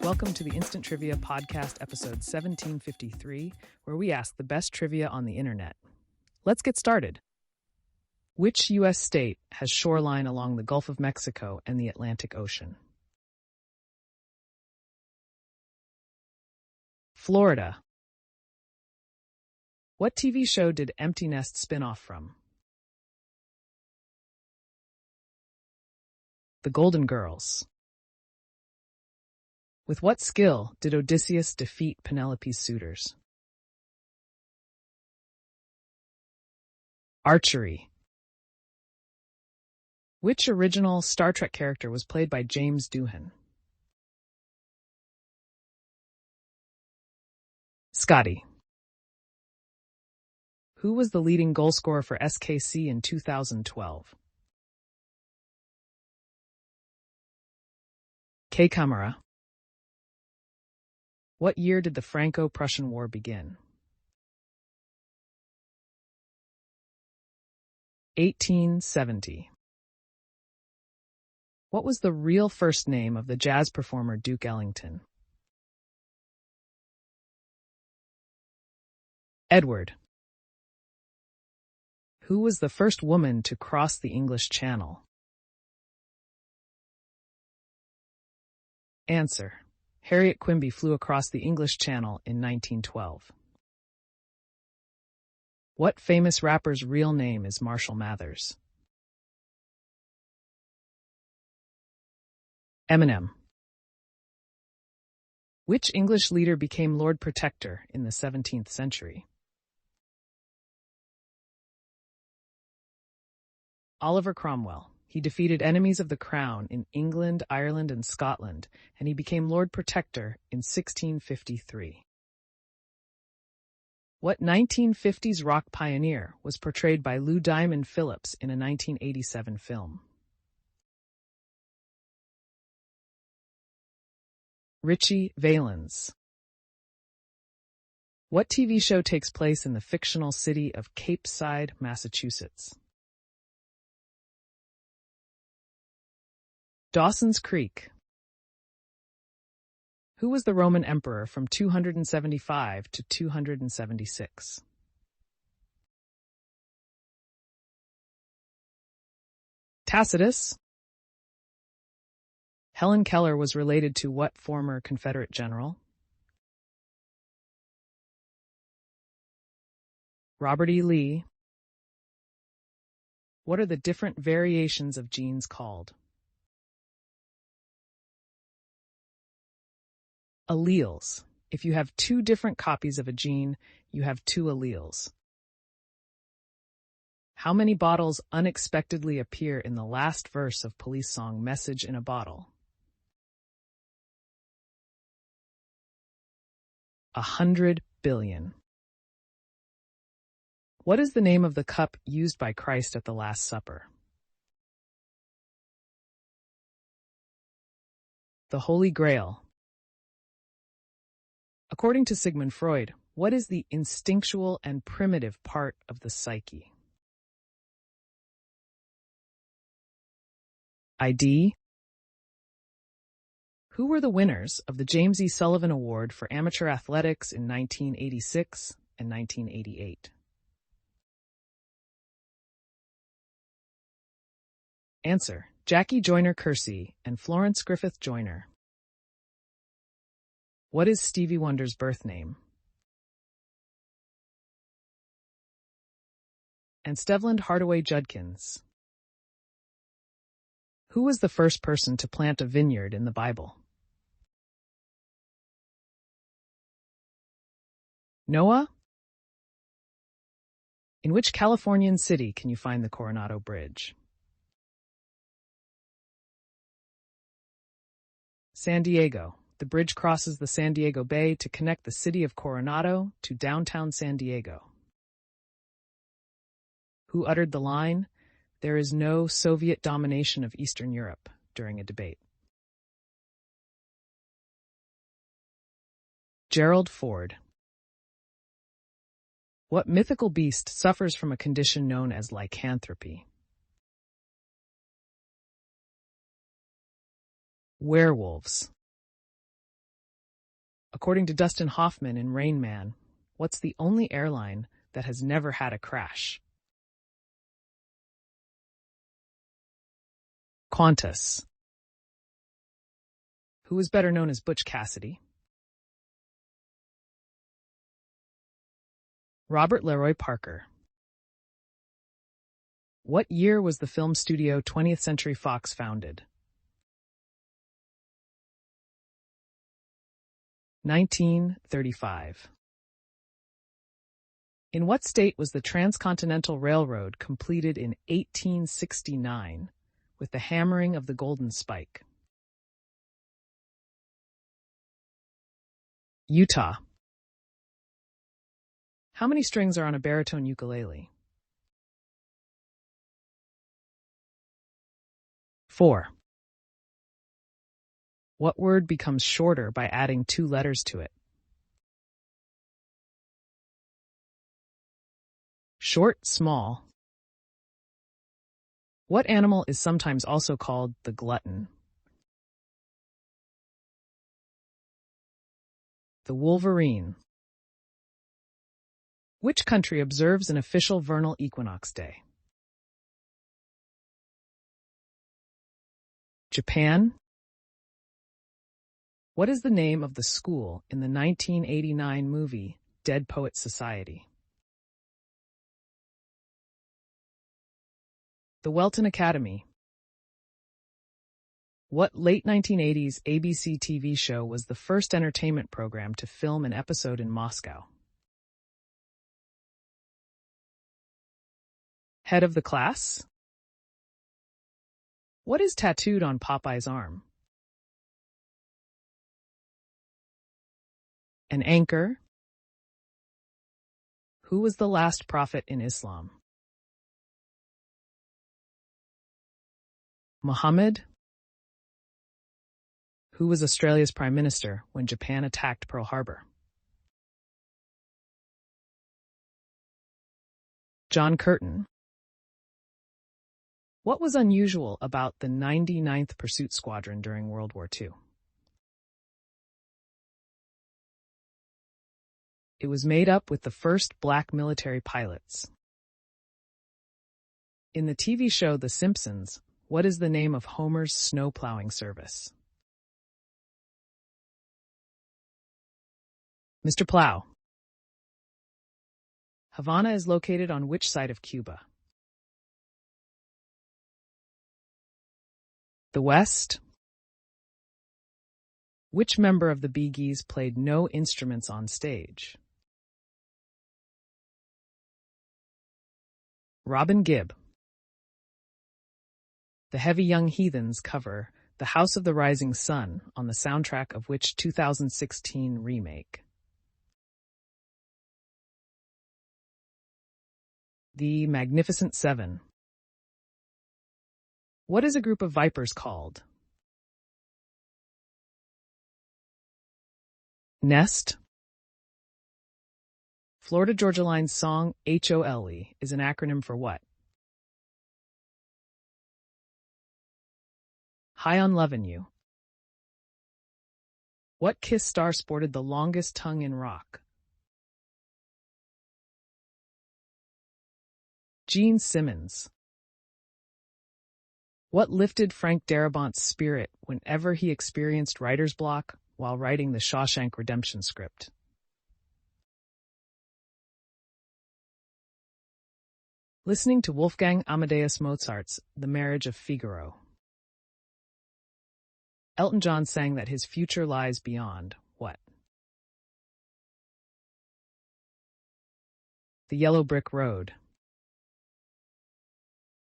Welcome to the Instant Trivia Podcast, episode 1753, where we ask the best trivia on the internet. Let's get started. Which U.S. state has shoreline along the Gulf of Mexico and the Atlantic Ocean? Florida. What TV show did Empty Nest spin off from? The Golden Girls. With what skill did Odysseus defeat Penelope's suitors? Archery. Which original Star Trek character was played by James Doohan? Scotty. Who was the leading goal scorer for SKC in 2012? Kei Kamara. What year did the Franco-Prussian War begin? 1870. What was the real first name of the jazz performer Duke Ellington? Edward. Who was the first woman to cross the English Channel? Answer. Harriet Quimby flew across the English Channel in 1912. What famous rapper's real name is Marshall Mathers? Eminem. Which English leader became Lord Protector in the 17th century? Oliver Cromwell. He defeated enemies of the crown in England, Ireland, and Scotland, and he became Lord Protector in 1653. What 1950s rock pioneer was portrayed by Lou Diamond Phillips in a 1987 film? Ritchie Valens. What TV show takes place in the fictional city of Cape Side, Massachusetts? Dawson's Creek. Who was the Roman emperor from 275 to 276? Tacitus. Helen Keller was related to what former Confederate general? Robert E. Lee. What are the different variations of genes called? Alleles. If you have two different copies of a gene, you have two alleles. How many bottles unexpectedly appear in the last verse of Police song Message in a Bottle? 100 billion. What is the name of the cup used by Christ at the Last Supper? The Holy Grail. According to Sigmund Freud, what is the instinctual and primitive part of the psyche? ID. Who were the winners of the James E. Sullivan Award for Amateur Athletics in 1986 and 1988? Answer. Jackie Joyner-Kersee and Florence Griffith Joyner. What is Stevie Wonder's birth name? And Stevland Hardaway Judkins. Who was the first person to plant a vineyard in the Bible? Noah? In which Californian city can you find the Coronado Bridge? San Diego. The bridge crosses the San Diego Bay to connect the city of Coronado to downtown San Diego. Who uttered the line, "There is no Soviet domination of Eastern Europe," during a debate? Gerald Ford. What mythical beast suffers from a condition known as lycanthropy? Werewolves. According to Dustin Hoffman in Rain Man, what's the only airline that has never had a crash? Qantas. Who is better known as Butch Cassidy? Robert Leroy Parker. What year was the film studio 20th Century Fox founded? 1935. In what state was the Transcontinental Railroad completed in 1869 with the hammering of the Golden Spike? Utah. How many strings are on a baritone ukulele? 4. What word becomes shorter by adding 2 letters to it? Short, small. What animal is sometimes also called the glutton? The wolverine. Which country observes an official vernal equinox day? Japan. What is the name of the school in the 1989 movie Dead Poets Society? The Welton Academy. What late 1980s ABC TV show was the first entertainment program to film an episode in Moscow? Head of the class? What is tattooed on Popeye's arm? An anchor? Who was the last prophet in Islam? Muhammad? Who was Australia's Prime Minister when Japan attacked Pearl Harbor? John Curtin. What was unusual about the 99th Pursuit Squadron during World War II? It was made up with the first black military pilots. In the TV show The Simpsons, what is the name of Homer's snowplowing service? Mr. Plow. Havana is located on which side of Cuba? The West. Which member of the Bee Gees played no instruments on stage? Robin Gibb. The Heavy Young Heathens cover The House of the Rising Sun on the soundtrack of which 2016 remake? The Magnificent Seven. What is a group of vipers called? Nest. Florida Georgia Line's song HOLE is an acronym for what? High on Lovin' You. What Kiss star sported the longest tongue in rock? Gene Simmons. What lifted Frank Darabont's spirit whenever he experienced writer's block while writing the Shawshank Redemption script? Listening to Wolfgang Amadeus Mozart's The Marriage of Figaro. Elton John sang that his future lies beyond what? The Yellow Brick Road.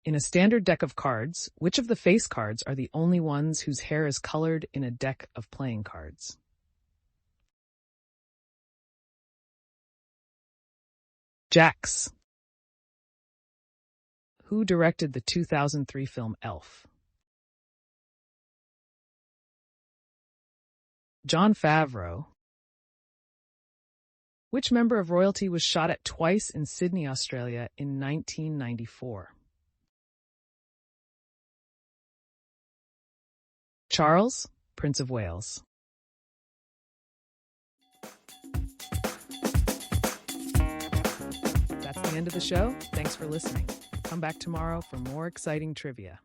In a standard deck of cards, which of the face cards are the only ones whose hair is colored in a deck of playing cards? Jacks. Who directed the 2003 film Elf? Jon Favreau. Which member of royalty was shot at twice in Sydney, Australia in 1994? Charles, Prince of Wales. the end of the show. Thanks for listening. Come back tomorrow for more exciting trivia.